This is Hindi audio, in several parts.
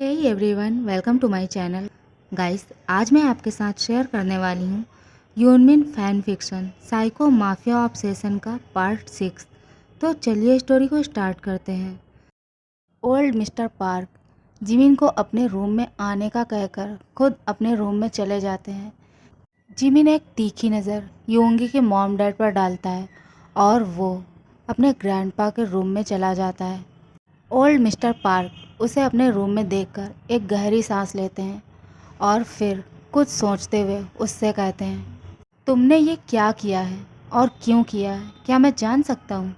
Hey everyone, welcome to my channel. Guys, आज मैं आपके साथ शेयर करने वाली हूँ Yoonmin fan fiction psycho mafia obsession का पार्ट 6। तो चलिए स्टोरी को स्टार्ट करते हैं। ओल्ड मिस्टर पार्क जिमिन को अपने रूम में आने का कहकर खुद अपने रूम में चले जाते हैं। जिमिन एक तीखी नज़र योंगी के मॉम डैड पर डालता है और वो अपने ग्रैंडपा के रूम में चला जाता है। ओल्ड मिस्टर पार्क उसे अपने रूम में देखकर एक गहरी सांस लेते हैं और फिर कुछ सोचते हुए उससे कहते हैं, तुमने ये क्या किया है और क्यों किया है, क्या मैं जान सकता हूँ?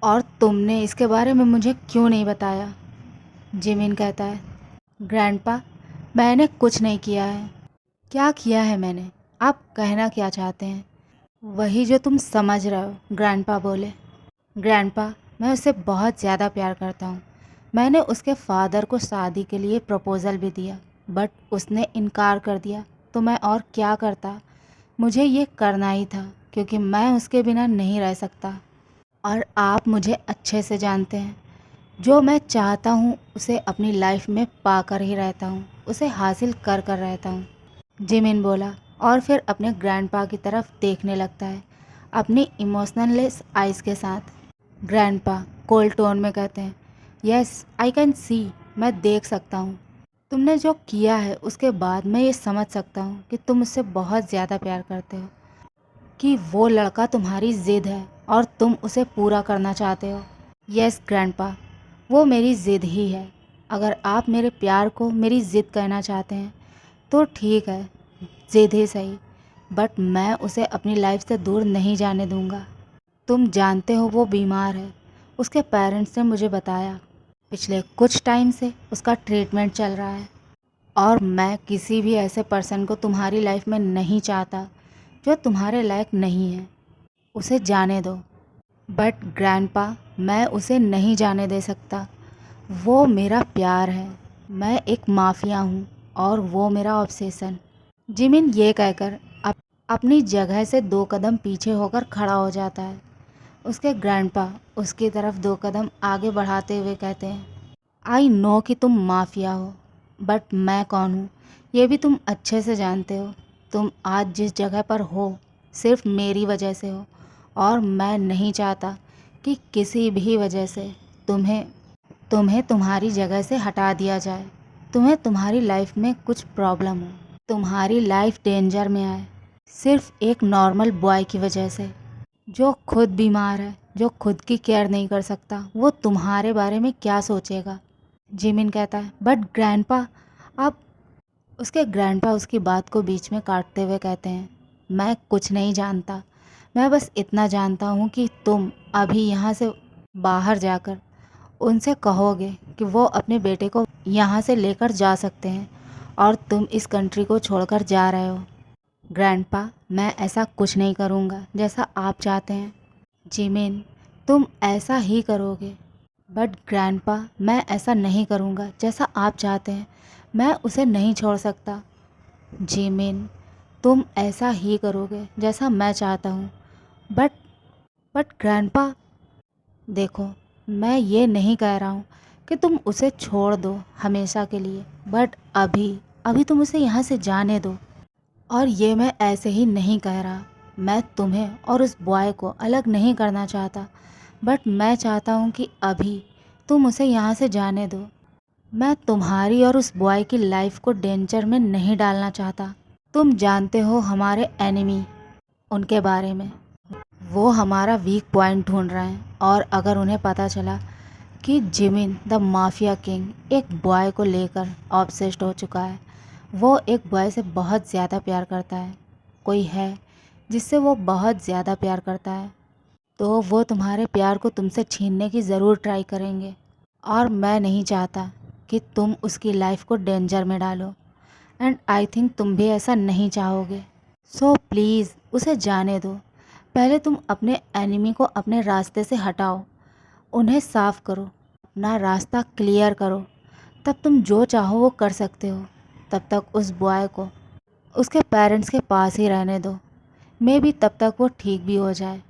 और तुमने इसके बारे में मुझे क्यों नहीं बताया? जिमिन कहता है, ग्रैंडपा, मैंने कुछ नहीं किया है। क्या किया है मैंने? आप कहना क्या चाहते हैं? वही जो तुम समझ रहे हो, ग्रैंडपा बोले। ग्रैंडपा, मैं उससे बहुत ज़्यादा प्यार करता हूँ। मैंने उसके फादर को शादी के लिए प्रपोज़ल भी दिया, बट उसने इनकार कर दिया। तो मैं और क्या करता? मुझे ये करना ही था क्योंकि मैं उसके बिना नहीं रह सकता। और आप मुझे अच्छे से जानते हैं, जो मैं चाहता हूँ उसे अपनी लाइफ में पाकर ही रहता हूँ, उसे हासिल कर कर रहता हूँ। जिमिन बोला और फिर अपने ग्रैंडपा की तरफ देखने लगता है अपनी इमोशनलेस आइज़ के साथ। ग्रैंडपा कोल्ड टोन में कहते हैं, यस आई कैन सी, मैं देख सकता हूँ। तुमने जो किया है उसके बाद मैं ये समझ सकता हूँ कि तुम उससे बहुत ज़्यादा प्यार करते हो, कि वो लड़का तुम्हारी ज़िद है और तुम उसे पूरा करना चाहते हो। यस ग्रैंडपा, वो मेरी ज़िद ही है। अगर आप मेरे प्यार को मेरी ज़िद कहना चाहते हैं तो ठीक है, ज़िद ही सही, बट मैं उसे अपनी लाइफ से दूर नहीं जाने दूंगा। तुम जानते हो वो बीमार है, उसके पेरेंट्स ने मुझे बताया। पिछले कुछ टाइम से उसका ट्रीटमेंट चल रहा है और मैं किसी भी ऐसे पर्सन को तुम्हारी लाइफ में नहीं चाहता जो तुम्हारे लायक नहीं है। उसे जाने दो। बट ग्रैंडपा, मैं उसे नहीं जाने दे सकता। वो मेरा प्यार है। मैं एक माफिया हूँ और वो मेरा ऑब्सेशन। जिमिन ये कहकर अपनी जगह से 2 कदम पीछे होकर खड़ा हो जाता है। उसके ग्रैंडपा उसकी तरफ 2 कदम आगे बढ़ाते हुए कहते हैं, आई नो कि तुम माफिया हो, बट मैं कौन हूँ ये भी तुम अच्छे से जानते हो। तुम आज जिस जगह पर हो सिर्फ मेरी वजह से हो और मैं नहीं चाहता कि किसी भी वजह से तुम्हें तुम्हें तुम्हारी जगह से हटा दिया जाए। तुम्हें तुम्हारी लाइफ में कुछ प्रॉब्लम हो, तुम्हारी लाइफ डेंजर में आए सिर्फ एक नॉर्मल बॉय की वजह से, जो खुद बीमार है, जो खुद की केयर नहीं कर सकता, वो तुम्हारे बारे में क्या सोचेगा? जिमिन कहता है, बट ग्रैंडपा आप। उसके ग्रैंडपा उसकी बात को बीच में काटते हुए कहते हैं, मैं कुछ नहीं जानता। मैं बस इतना जानता हूँ कि तुम अभी यहाँ से बाहर जाकर उनसे कहोगे कि वो अपने बेटे को यहाँ से लेकर जा सकते हैं और तुम इस कंट्री को छोड़कर जा रहे हो। ग्रैंडपा, मैं ऐसा कुछ नहीं करूँगा जैसा आप चाहते हैं। जिमिन, तुम ऐसा ही करोगे। बट ग्रैंडपा, मैं ऐसा नहीं करूँगा जैसा आप चाहते हैं। मैं उसे नहीं छोड़ सकता। जिमिन, तुम ऐसा ही करोगे जैसा मैं चाहता हूँ। बट बट ग्रैंडपा, देखो, मैं ये नहीं कह रहा हूँ कि तुम उसे छोड़ दो हमेशा के लिए, बट अभी अभी तुम उसे यहाँ से जाने दो। और ये मैं ऐसे ही नहीं कह रहा। मैं तुम्हें और उस बॉय को अलग नहीं करना चाहता, बट मैं चाहता हूँ कि अभी तुम उसे यहाँ से जाने दो। मैं तुम्हारी और उस बॉय की लाइफ को डेंजर में नहीं डालना चाहता। तुम जानते हो हमारे एनिमी, उनके बारे में। वो हमारा वीक पॉइंट ढूंढ रहे हैं और अगर उन्हें पता चला कि जिमिन द माफिया किंग एक बॉय को लेकर ऑब्सेस्ड हो चुका है, वो एक बॉय से बहुत ज़्यादा प्यार करता है, कोई है जिससे वो बहुत ज़्यादा प्यार करता है, तो वो तुम्हारे प्यार को तुमसे छीनने की ज़रूर ट्राई करेंगे। और मैं नहीं चाहता कि तुम उसकी लाइफ को डेंजर में डालो, एंड आई थिंक तुम भी ऐसा नहीं चाहोगे। सो प्लीज़ उसे जाने दो। पहले तुम अपने एनिमी को अपने रास्ते से हटाओ, उन्हें साफ़ करो, अपना रास्ता क्लियर करो, तब तुम जो चाहो वो कर सकते हो। तब तक उस बॉय को उसके पेरेंट्स के पास ही रहने दो। मे बी तब तक वो ठीक भी हो जाए।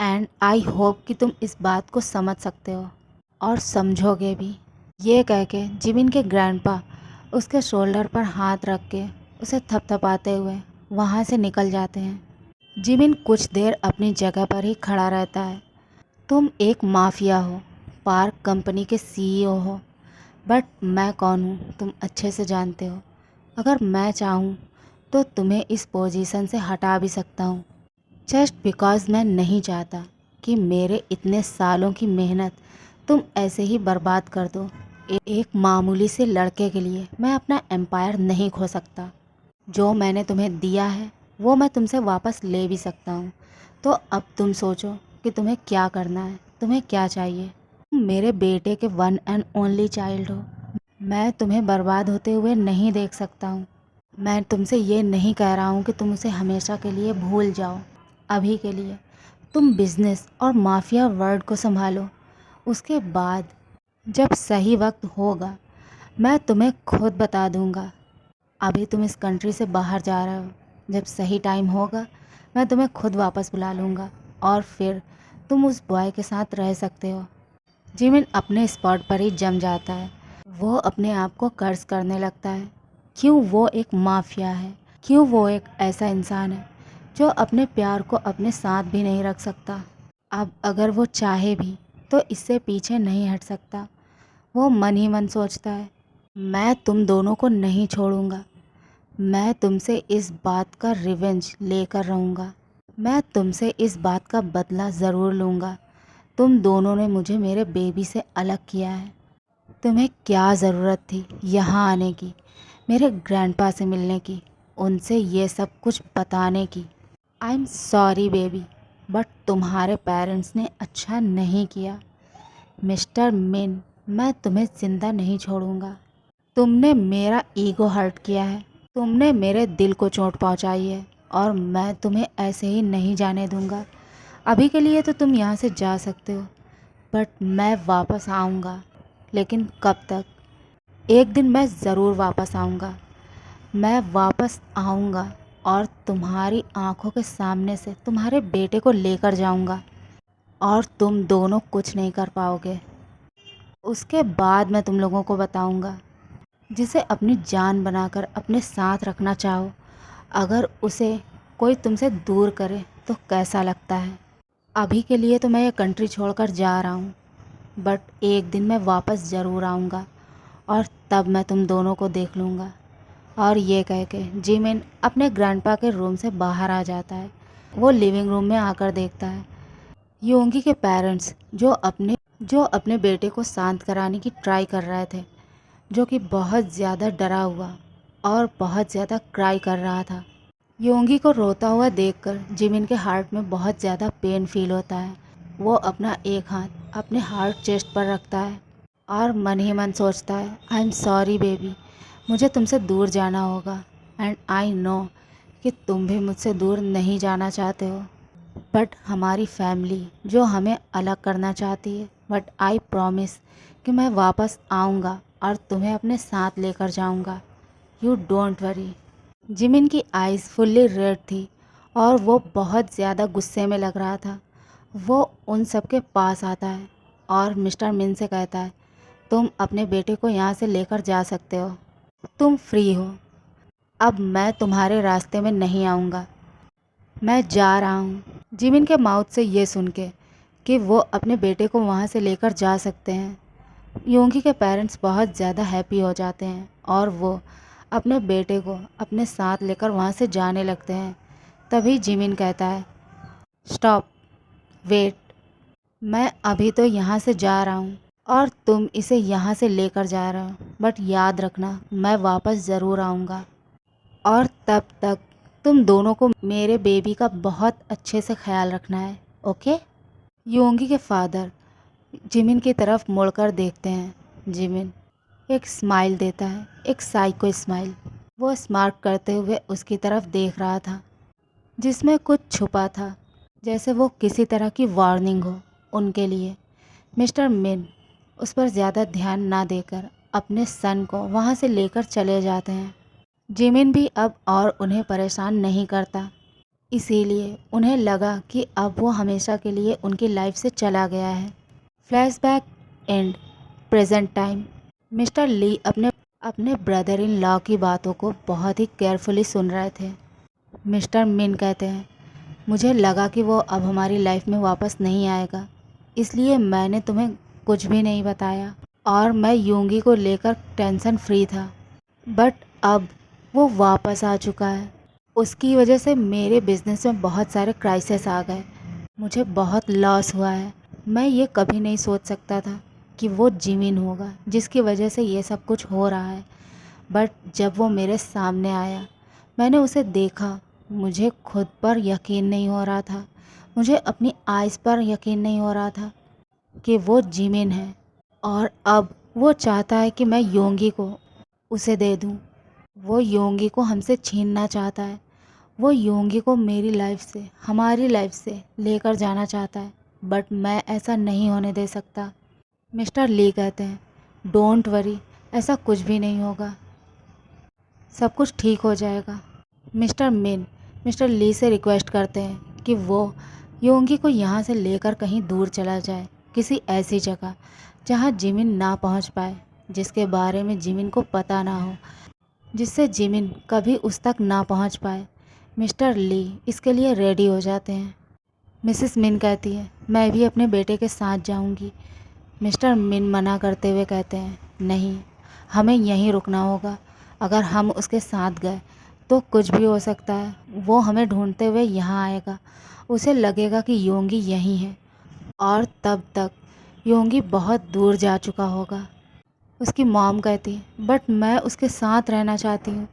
एंड आई होप कि तुम इस बात को समझ सकते हो और समझोगे भी। ये कह के जिमिन के ग्रैंडपा उसके शोल्डर पर हाथ रख के उसे थपथपाते हुए वहाँ से निकल जाते हैं। जिमिन कुछ देर अपनी जगह पर ही खड़ा रहता है। तुम एक माफिया हो, पार्क कंपनी के सीईओ हो, बट मैं कौन हूँ तुम अच्छे से जानते हो। अगर मैं चाहूँ तो तुम्हें इस पोजीशन से हटा भी सकता हूँ, जस्ट बिकॉज मैं नहीं चाहता कि मेरे इतने सालों की मेहनत तुम ऐसे ही बर्बाद कर दो। एक मामूली से लड़के के लिए मैं अपना एम्पायर नहीं खो सकता। जो मैंने तुम्हें दिया है वो मैं तुमसे वापस ले भी सकता हूँ। तो अब तुम सोचो कि तुम्हें क्या करना है, तुम्हें क्या चाहिए। तुम मेरे बेटे के वन एंड ओनली चाइल्ड हो। मैं तुम्हें बर्बाद होते हुए नहीं देख सकता हूँ। मैं तुमसे ये नहीं कह रहा हूँ कि तुम उसे हमेशा के लिए भूल जाओ। अभी के लिए तुम बिजनेस और माफिया वर्ल्ड को संभालो। उसके बाद जब सही वक्त होगा मैं तुम्हें खुद बता दूंगा। अभी तुम इस कंट्री से बाहर जा रहे हो, जब सही टाइम होगा मैं तुम्हें खुद वापस बुला लूँगा और फिर तुम उस बॉय के साथ रह सकते हो। जिमिन अपने स्पॉट पर ही जम जाता है। वो अपने आप को कर्ज करने लगता है। क्यों वो एक माफिया है, क्यों वो एक ऐसा इंसान है जो अपने प्यार को अपने साथ भी नहीं रख सकता। अब अगर वो चाहे भी तो इससे पीछे नहीं हट सकता। वो मन ही मन सोचता है, मैं तुम दोनों को नहीं छोड़ूंगा। मैं तुमसे इस बात का रिवेंज लेकर रहूँगा। मैं तुमसे इस बात का बदला ज़रूर लूँगा। तुम दोनों ने मुझे मेरे बेबी से अलग किया है। तुम्हें क्या ज़रूरत थी यहाँ आने की, मेरे ग्रैंडपा से मिलने की, उनसे ये सब कुछ बताने की। I am sorry baby, but तुम्हारे पेरेंट्स ने अच्छा नहीं किया। मिस्टर मिन, मैं तुम्हें ज़िंदा नहीं छोड़ूंगा। तुमने मेरा ईगो हर्ट किया है, तुमने मेरे दिल को चोट पहुंचाई है और मैं तुम्हें ऐसे ही नहीं जाने दूंगा। अभी के लिए तो तुम यहाँ से जा सकते हो, बट मैं वापस आऊँगा। लेकिन कब तक? एक दिन मैं ज़रूर वापस आऊँगा। मैं वापस आऊँगा और तुम्हारी आंखों के सामने से तुम्हारे बेटे को लेकर जाऊँगा और तुम दोनों कुछ नहीं कर पाओगे। उसके बाद मैं तुम लोगों को बताऊँगा। जिसे अपनी जान बनाकर अपने साथ रखना चाहो, अगर उसे कोई तुमसे दूर करे तो कैसा लगता है। अभी के लिए तो मैं ये कंट्री छोड़कर जा रहा हूँ, बट एक दिन मैं वापस ज़रूर आऊँगा और तब मैं तुम दोनों को देख लूँगा। और ये कह के जिमिन अपने ग्रैंडपा के रूम से बाहर आ जाता है। वो लिविंग रूम में आकर देखता है योंगी के पेरेंट्स जो अपने बेटे को शांत कराने की ट्राई कर रहे थे, जो कि बहुत ज़्यादा डरा हुआ और बहुत ज़्यादा क्राई कर रहा था। योंगी को रोता हुआ देखकर जिमिन के हार्ट में बहुत ज़्यादा पेन फील होता है। वो अपना एक हाथ अपने हार्ट चेस्ट पर रखता है और मन ही मन सोचता है, आई एम सॉरी बेबी, मुझे तुमसे दूर जाना होगा एंड आई नो कि तुम भी मुझसे दूर नहीं जाना चाहते हो। बट हमारी फैमिली जो हमें अलग करना चाहती है, बट आई प्रॉमिस कि मैं वापस आऊँगा और तुम्हें अपने साथ लेकर जाऊँगा। You don't worry. जिमिन की आइज़ फुल्ली रेड थी और वो बहुत ज़्यादा गुस्से में लग रहा था। वो उन सब के पास आता है और मिस्टर मिन से कहता है, तुम अपने बेटे को यहाँ से लेकर जा सकते हो, तुम फ्री हो। अब मैं तुम्हारे रास्ते में नहीं आऊँगा, मैं जा रहा हूँ। जिमिन के माउथ से ये सुन के कि वो अपने बेटे को वहाँ से लेकर जा सकते हैं, योंगी के पेरेंट्स बहुत ज़्यादा हैप्पी हो जाते हैं और वो अपने बेटे को अपने साथ लेकर वहाँ से जाने लगते हैं। तभी जिमिन कहता है, स्टॉप, वेट, मैं अभी तो यहाँ से जा रहा हूँ और तुम इसे यहाँ से लेकर जा रहे हो, बट याद रखना मैं वापस ज़रूर आऊँगा और तब तक तुम दोनों को मेरे बेबी का बहुत अच्छे से ख्याल रखना है, ओके। योंगी के फादर जिमिन की तरफ मुड़कर देखते हैं। जिमिन एक स्माइल देता है, एक साइको स्माइल। वो स्मार्ट करते हुए उसकी तरफ देख रहा था, जिसमें कुछ छुपा था, जैसे वो किसी तरह की वार्निंग हो उनके लिए। मिस्टर मिन उस पर ज़्यादा ध्यान ना देकर अपने सन को वहाँ से लेकर चले जाते हैं। जिमिन भी अब और उन्हें परेशान नहीं करता, इसीलिए उन्हें लगा कि अब वो हमेशा के लिए उनकी लाइफ से चला गया है। Flashback and present time. Mister Lee अपने अपने ब्रदर इन लॉ की बातों को बहुत ही केयरफुली सुन रहे थे। मिस्टर मिन कहते हैं, मुझे लगा कि वो अब हमारी लाइफ में वापस नहीं आएगा, इसलिए मैंने तुम्हें कुछ भी नहीं बताया और मैं यूंगी को लेकर टेंशन फ्री था। बट अब वो वापस आ चुका है। उसकी वजह से मेरे बिजनेस में बहुत सारे क्राइसिस आ गए। मुझे बहुत लॉस हुआ है। मैं ये कभी नहीं सोच सकता था कि वो जिमिन होगा जिसकी वजह से ये सब कुछ हो रहा है। बट जब वो मेरे सामने आया, मैंने उसे देखा, मुझे खुद पर यकीन नहीं हो रहा था। मुझे अपनी आइज़ पर यकीन नहीं हो रहा था कि वो जिमिन है। और अब वो चाहता है कि मैं योंगी को उसे दे दूं। वो योंगी को हमसे छीनना चाहता है। वो योंगी को मेरी लाइफ से, हमारी लाइफ से लेकर जाना चाहता है। बट मैं ऐसा नहीं होने दे सकता। मिस्टर ली कहते हैं, डोंट वरी, ऐसा कुछ भी नहीं होगा, सब कुछ ठीक हो जाएगा। मिस्टर मिन मिस्टर ली से रिक्वेस्ट करते हैं कि वो योंगी को यहाँ से लेकर कहीं दूर चला जाए, किसी ऐसी जगह जहाँ जिमिन ना पहुँच पाए, जिसके बारे में जिमिन को पता ना हो, जिससे जिमिन कभी उस तक ना पहुँच पाए। मिस्टर ली इसके लिए रेडी हो जाते हैं। मिसेस मिन कहती है, मैं भी अपने बेटे के साथ जाऊंगी। मिस्टर मिन मना करते हुए कहते हैं, नहीं, हमें यहीं रुकना होगा। अगर हम उसके साथ गए तो कुछ भी हो सकता है। वो हमें ढूंढते हुए यहाँ आएगा। उसे लगेगा कि योंगी यहीं है और तब तक योंगी बहुत दूर जा चुका होगा। उसकी मॉम कहती है, बट मैं उसके साथ रहना चाहती हूँ।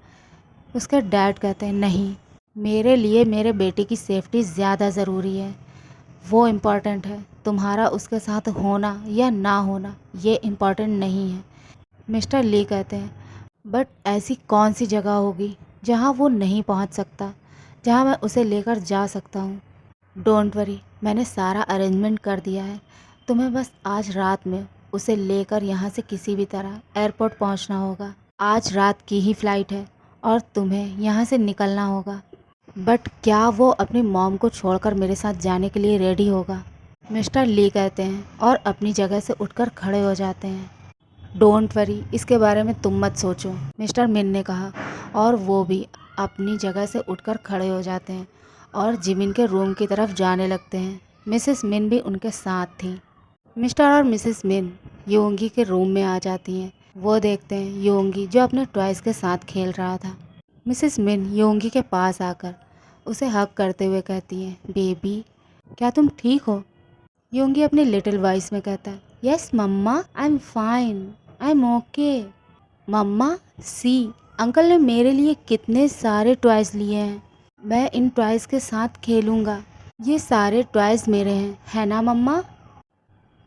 उसके डैड कहते हैं, नहीं, मेरे लिए मेरे बेटे की सेफ्टी ज़्यादा ज़रूरी है। वो इम्पॉर्टेंट है। तुम्हारा उसके साथ होना या ना होना ये इम्पॉर्टेंट नहीं है। मिस्टर ली कहते हैं, बट ऐसी कौन सी जगह होगी जहाँ वो नहीं पहुँच सकता, जहाँ मैं उसे लेकर जा सकता हूँ। डोंट वरी, मैंने सारा अरेंजमेंट कर दिया है। तुम्हें बस आज रात में उसे लेकर यहाँ से किसी भी तरह एयरपोर्ट पहुँचना होगा। आज रात की ही फ़्लाइट है और तुम्हें यहाँ से निकलना होगा। बट क्या वो अपनी मॉम को छोड़कर मेरे साथ जाने के लिए रेडी होगा? मिस्टर ली कहते हैं और अपनी जगह से उठकर खड़े हो जाते हैं। डोंट वरी, इसके बारे में तुम मत सोचो, मिस्टर मिन ने कहा, और वो भी अपनी जगह से उठकर खड़े हो जाते हैं और जिमिन के रूम की तरफ जाने लगते हैं। मिसेस मिन भी उनके साथ थी। मिस्टर और मिसेस मिन योंगी के रूम में आ जाती हैं। वो देखते हैं योंगी जो अपने टॉयज़ के साथ खेल रहा था। मिसेस मिन योंगी के पास आकर उसे हग करते हुए कहती हैं, बेबी, क्या तुम ठीक हो? योंगी अपनी लिटिल वॉइस में कहता है, yes mama, I am fine, I am okay. Mama, see, uncle ने मेरे लिए कितने सारे टॉयज़ लिए हैं। मैं इन टॉयज़ के साथ खेलूँगा। ये सारे टॉयज़ मेरे हैं, है ना मम्मा?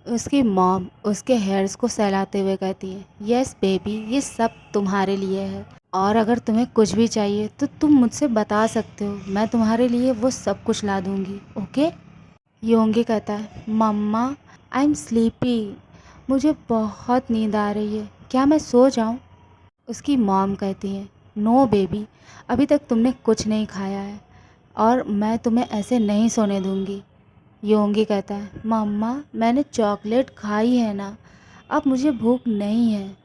उसकी मॉम उसके हेयर्स को सहलाते हुए कहती है, यस बेबी, ये सब तुम्हारे लिए है और अगर तुम्हें कुछ भी चाहिए तो तुम मुझसे बता सकते हो। मैं तुम्हारे लिए वो सब कुछ ला दूँगी, ओके? योंगी कहता है, मम्मा, आई एम स्लीपी, मुझे बहुत नींद आ रही है, क्या मैं सो जाऊँ? उसकी मॉम कहती है, नो बेबी, अभी तक तुमने कुछ नहीं खाया है और मैं तुम्हें ऐसे नहीं सोने दूँगी। योंगी कहता है, मम्मा, मैंने चॉकलेट खाई है ना, अब मुझे भूख नहीं है।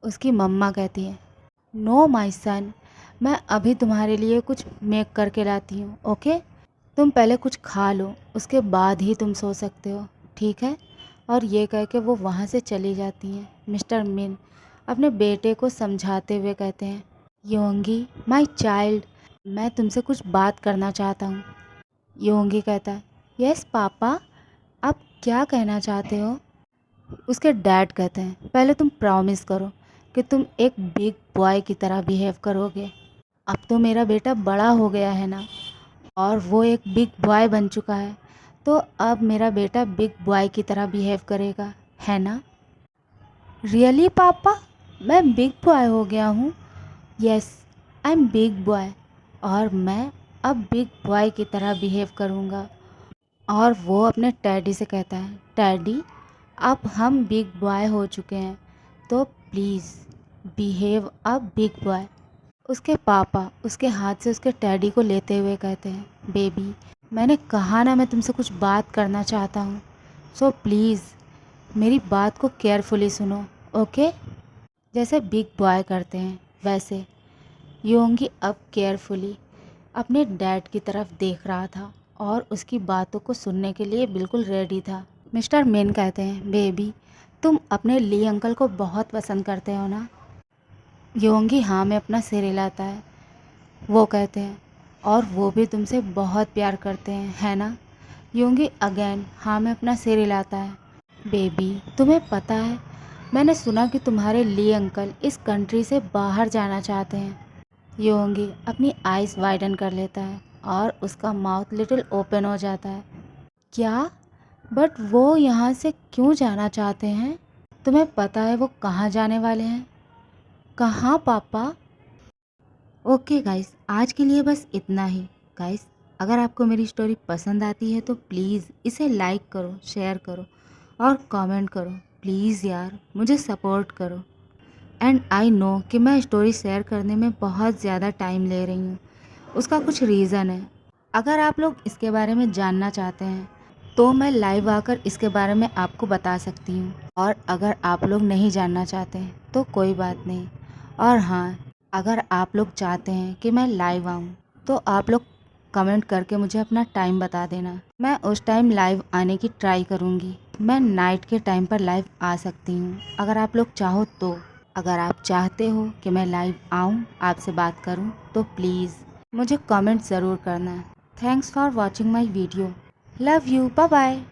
उसकी मम्मा कहती है, नो माय सन, मैं अभी तुम्हारे लिए कुछ मेक करके लाती हूँ, ओके? तुम पहले कुछ खा लो, उसके बाद ही तुम सो सकते हो, ठीक है? और ये कह के वो वहाँ से चली जाती हैं। मिस्टर मिन अपने बेटे को समझाते हुए कहते हैं, योंगी, माय चाइल्ड, मैं तुमसे कुछ बात करना चाहता हूँ। योंगी कहता है, यस पापा, आप क्या कहना चाहते हो? उसके डैड कहते हैं, पहले तुम प्रॉमिस करो कि तुम एक बिग बॉय की तरह बिहेव करोगे। अब तो मेरा बेटा बड़ा हो गया है ना और वो एक बिग बॉय बन चुका है, तो अब मेरा बेटा बिग बॉय की तरह बिहेव करेगा, है ना? रियली पापा, मैं बिग बॉय हो गया हूँ? Yes, I am big boy और मैं अब बिग बॉय की तरह बिहेव करूँगा। और वो अपने टैडी से कहता है, टैडी, अब हम बिग बॉय हो चुके हैं, तो please behave a big boy. उसके पापा उसके हाथ से उसके टैडी को लेते हुए कहते हैं, बेबी, मैंने कहा ना मैं तुमसे कुछ बात करना चाहता हूँ, सो प्लीज़ मेरी बात को केयरफुली सुनो, ओके? जैसे बिग बॉय करते हैं वैसे। योंगी अब केयरफुली अपने डैड की तरफ देख रहा था और उसकी बातों को सुनने के लिए बिल्कुल रेडी था। मिस्टर मेन कहते हैं, बेबी तुम अपने ली अंकल को बहुत पसंद करते हो ना? योंगी हाँ में अपना सिर हिलाता है। वो कहते हैं, और वो भी तुमसे बहुत प्यार करते हैं, है ना? योंगी अगेन हाँ में अपना सिर हिलाता है। बेबी तुम्हें पता है, मैंने सुना कि तुम्हारे ली अंकल इस कंट्री से बाहर जाना चाहते हैं। योंगी अपनी आइज़ वाइडन कर लेता है और उसका माउथ लिटिल ओपन हो जाता है। क्या? बट वो यहाँ से क्यों जाना चाहते हैं? तुम्हें पता है वो कहाँ जाने वाले हैं? कहाँ पापा? ओके गाइस, आज के लिए बस इतना ही। गाइस, अगर आपको मेरी स्टोरी पसंद आती है तो प्लीज़ इसे लाइक करो, शेयर करो और कमेंट करो। प्लीज़ यार मुझे सपोर्ट करो। एंड आई नो कि मैं स्टोरी शेयर करने में बहुत ज़्यादा टाइम ले रही हूँ, उसका कुछ रीज़न है। अगर आप लोग इसके बारे में जानना चाहते हैं तो मैं लाइव आकर इसके बारे में आपको बता सकती हूँ, और अगर आप लोग नहीं जानना चाहते हैं तो कोई बात नहीं। और हाँ, अगर आप लोग चाहते हैं कि मैं लाइव आऊँ तो आप लोग कमेंट करके मुझे अपना टाइम बता देना। मैं उस टाइम लाइव आने की ट्राई करूँगी। मैं नाइट के टाइम पर लाइव आ सकती हूँ अगर आप लोग चाहो तो। अगर आप चाहते हो कि मैं लाइव आऊँ, आपसे बात करूँ, तो प्लीज़ मुझे कमेंट ज़रूर करना। Thanks for watching my video. Love you, bye bye.